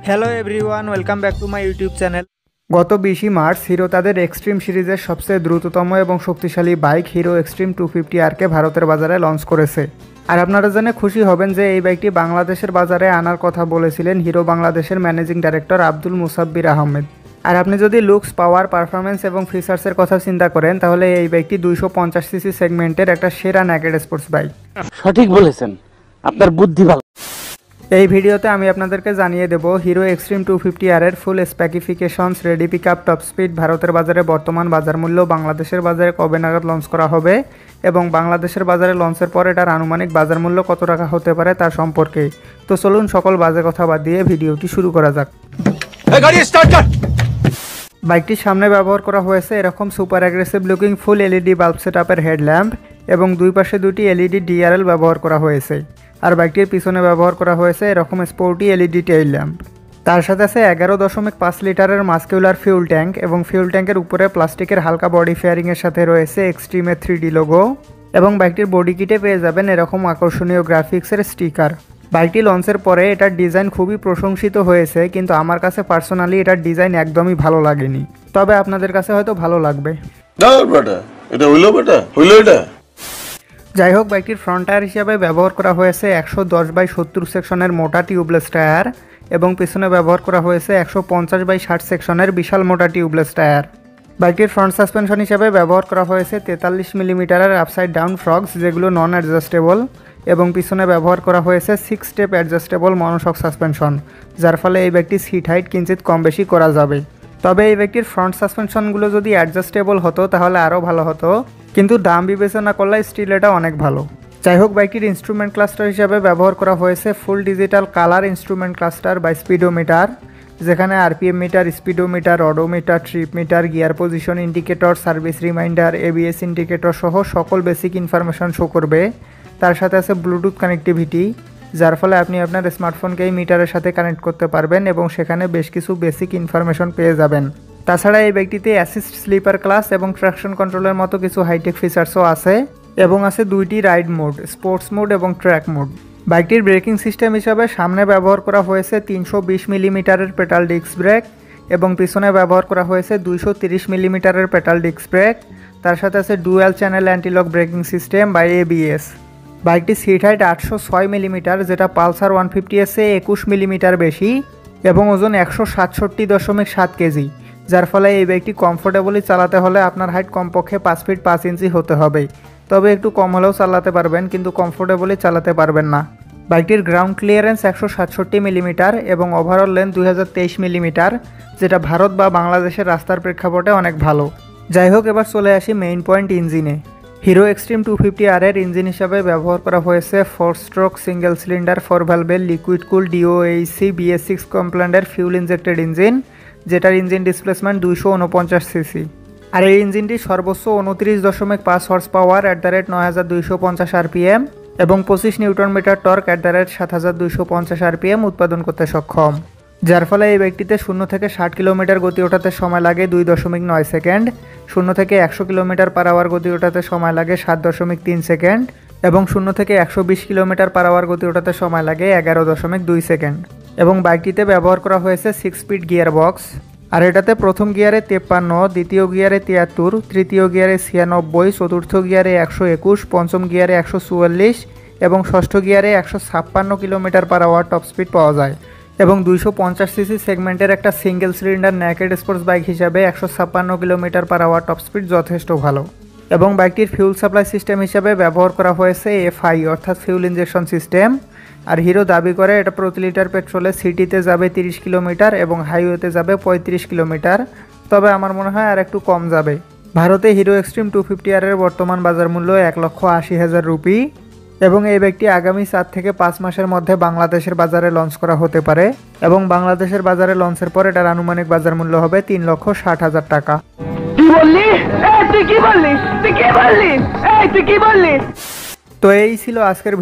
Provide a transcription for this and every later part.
Hello everyone, welcome back to my YouTube channel. গত 20 March hero তাদের extreme সিরিজের সবচেয়ে দ্রুততম এবং শক্তিশালী বাইক হিরো এক্সট্রিম 250Rকে ভারতের বাজারে লঞ্চ করেছে। আর আপনারা জেনে খুশি হবেন যে এই বাইকটি বাংলাদেশের বাজারে আনার কথা বলেছিলেন হিরো বাংলাদেশের ম্যানেজিং ডাইরেক্টর আব্দুল মুসাব্বির আহমেদ। আর আপনি যদি লুকস, পাওয়ার, পারফরমেন্স এবং ফিচার্সের কথা চিন্তা করেন তাহলে এই বাইকটি 250cc সেগমেন্টের একটা সেরা নেকেড স্পোর্টস বাইক। সঠিক বলেছেন, আপনার বুদ্ধি ভালো। এই ভিডিওতে আমি আপনাদেরকে জানিয়ে দেব হিরো এক্সট্রিম 250R এর full specifications, ready pick up, top speed, ভারতের বাজারে বর্তমান বাজার মূল্য, বাংলাদেশের বাজারে কবে নাগাদ লঞ্চ করা হবে এবং বাংলাদেশের বাজারে লঞ্চের পর এটার আনুমানিক বাজার মূল্য কত টাকা হতে পারে তার সম্পর্কে। তো চলুন সকল বাজে কথা বাদ দিয়ে ভিডিওটি শুরু করা যাক। বাইকটির সামনে ব্যবহার করা হয়েছে এরকম super aggressive looking full LED bulb সেটআপের হেডল্যাম্প এবং দুই পাশে দুটি এলইডি ডিআরএল ব্যবহার করা হয়েছে। আর বাইকটির পিছনে ব্যবহার করা হয়েছে এরকম স্পোর্টি এলইডি টেইল ল্যাম্প। তার সাথে আছে 11.5 লিটারের মাস্কিউলার ফিউল ট্যাঙ্ক এবং ফিউল ট্যাঙ্কের উপরে প্লাস্টিকের হালকা বডি ফেয়ারিংয়ের সাথে রয়েছে এক্সট্রিমের 3D লোগো এবং বাইকটির বডি কিটে পেয়ে যাবেন এরকম আকর্ষণীয় গ্রাফিক্সের স্টিকার। বাইকটি লঞ্চের পরে এটার ডিজাইন খুবই প্রশংসিত হয়েছে, কিন্তু আমার কাছে পার্সোনালি এটার ডিজাইন একদমই ভালো লাগেনি, তবে আপনাদের কাছে হয়তো ভালো লাগবে। যাই হোক, বাইকটির ফ্রন্ট টায়ার হিসাবে ব্যবহার করা হয়েছে 110/70 সেকশনের মোটা টিউবলেস টায়ার এবং পিছনে ব্যবহার করা হয়েছে 150/60 সেকশনের বিশাল মোটা টিউবলেস টায়ার। বাইকটির ফ্রন্ট সাসপেনশন হিসাবে ব্যবহার করা হয়েছে 43 মিলিমিটারের আপসাইড ডাউন ফ্রগস, যেগুলো নন অ্যাডজাস্টেবল, এবং পিছনে ব্যবহার করা হয়েছে 6 স্টেপ অ্যাডজাস্টেবল মনোশক সাসপেনশন, যার ফলে এই বাইকটির সিট হাইট কিঞ্চিত কম বেশি করা যাবে। তবে এই বাইকটির ফ্রন্ট সাসপেনশনগুলো যদি অ্যাডজাস্টেবল হতো তাহলে আরও ভালো হতো, কিন্তু দাম বিবেচনা করলে স্টিল এটা অনেক ভালো। যাই হোক, বাইকটির ইনস্ট্রুমেন্ট ক্লাস্টার হিসাবে ব্যবহার করা হয়েছে full digital colour instrument cluster বা স্পিডোমিটার, যেখানে RPM meter, speedometer, odometer, trip meter, gear position indicator, service reminder, ABS indicator সহ সকল বেসিক ইনফরমেশন শো করবে। তার সাথে আছে ব্লুটুথ কানেক্টিভিটি, যার ফলে আপনি আপনার স্মার্টফোনকে এই মিটারের সাথে কানেক্ট করতে পারবেন এবং সেখানে বেশ কিছু বেসিক ইনফরমেশন পেয়ে যাবেন। তাছাড়া এই বাইকটিতে অ্যাসিস্ট স্লিপার ক্লাস এবং ট্র্যাকশন কন্ট্রোলের মতো কিছু হাইটেক ফিচার্সও আছে এবং আছে দুইটি রাইড মোড, স্পোর্টস মোড এবং ট্র্যাক মোড। বাইকটির ব্রেকিং সিস্টেম হিসাবে সামনে ব্যবহার করা হয়েছে 320 মিলিমিটারের পেটাল ডিস্ক ব্রেক এবং পিছনে ব্যবহার করা হয়েছে 230 মিলিমিটারের পেটাল ডিস্ক ব্রেক। তার সাথে আছে dual channel anti-lock braking system বা এবিএস। বাইকটির সিট হাইট 806 মিলিমিটার, যেটা পালসার 150 এর 21 মিলিমিটার বেশি, এবং ওজন 167.7 কেজি, যার ফলে এই বাইকটি কমফোর্টেবলি চালাতে হলে আপনার হাইট কমপক্ষে 5 ফিট 5 ইঞ্চি হতে হবে। তবে একটু কম হলেও চালাতে পারবেন, কিন্তু কমফোর্টেবলি চালাতে পারবেন না। বাইকটির গ্রাউন্ড ক্লিয়ারেন্স 167 মিলিমিটার এবং ওভারঅল লেন্থ 2023 মিলিমিটার, যেটা ভারত বা বাংলাদেশের রাস্তার প্রেক্ষাপটে অনেক ভালো। যাই হোক, এবার চলে আসি মেইন পয়েন্ট, ইঞ্জিনে। হিরো এক্সট্রিম 250R এর ইঞ্জিন হিসাবে ব্যবহার করা হয়েছে 4 স্ট্রোক সিঙ্গেল সিলিন্ডার 4 ভ্যালভের লিকুইড কুল DOHC BS6 কমপ্ল্যান্ডের ফিউল ইনজেক্টেড ইঞ্জিন, যেটার ইঞ্জিন ডিসপ্লেসমেন্ট 249 সিসি। আর এই ইঞ্জিনটি সর্বোচ্চ 29.5 হর্স পাওয়ার @9250 RPM এবং 25 নিউটন মিটার টর্ক @7250 RPM উৎপাদন করতে সক্ষম, যার ফলে এই বাইকটিতে 0 থেকে 60 কিলোমিটার গতি ওঠাতে সময় লাগে 2.9 সেকেন্ড, 0 থেকে 100 কিলোমিটার পার আওয়ার গতি ওঠাতে সময় লাগে 7.3 সেকেন্ড এবং 0 থেকে 120 কিলোমিটার পার আওয়ার গতি ওঠাতে সময় লাগে 11.2 সেকেন্ড। এবং বাইকটিতে ব্যবহার করা হয়েছে 6 স্পিড গিয়ার বক্স। আর এটাতে প্রথম গিয়ারে 53, দ্বিতীয় গিয়ারে 73, তৃতীয় গিয়ারে 96, চতুর্থ গিয়ারে 121, পঞ্চম গিয়ারে 144 এবং ষষ্ঠ গিয়ারে 156 kilometre per hour top speed পাওয়া যায়। এবং 250 সিসি সেগমেন্টের একটা single cylinder naked sports bike হিসাবে 156 kilometre per hour top speed যথেষ্ট ভালো। এবং বাইকটির ফিউল সাপ্লাই সিস্টেম হিসাবে ব্যবহার করা হয়েছে FI অর্থাৎ ফিউল ইনজেকশন সিস্টেম। আর হিরো দাবি করে এটা প্রতি লিটার পেট্রোলে সিটিতে যাবে 30 কিলোমিটার এবং হাইওয়েতে যাবে 35 কিলোমিটার, তবে আমার মনে হয় আর একটু কম যাবে। ভারতে হিরো এক্সট্রিম 250R এর বর্তমান বাজার মূল্য 1,80,000 রুপি এবং এই বাইকটি আগামী 4 থেকে 5 মাসের মধ্যে বাংলাদেশের বাজারে লঞ্চ করা হতে পারে এবং বাংলাদেশের বাজারে লঞ্চের পর এটার আনুমানিক বাজার মূল্য হবে 3,60,000 টাকা। তো এই ছিল আজকের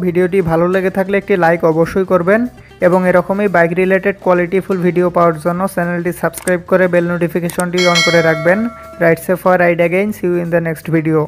ভিডিওটি ভালো লেগে থাকলে একটি লাইক অবশ্যই করবেন এবং এরকমই বাইক রিলেটেড কোয়ালিটিফুল ভিডিও পাওয়ার জন্য চ্যানেলটি সাবস্ক্রাইব করে বেল নোটিফিকেশনটি অন করে রাখবেন। Ride safe for ride again, see you in the next video.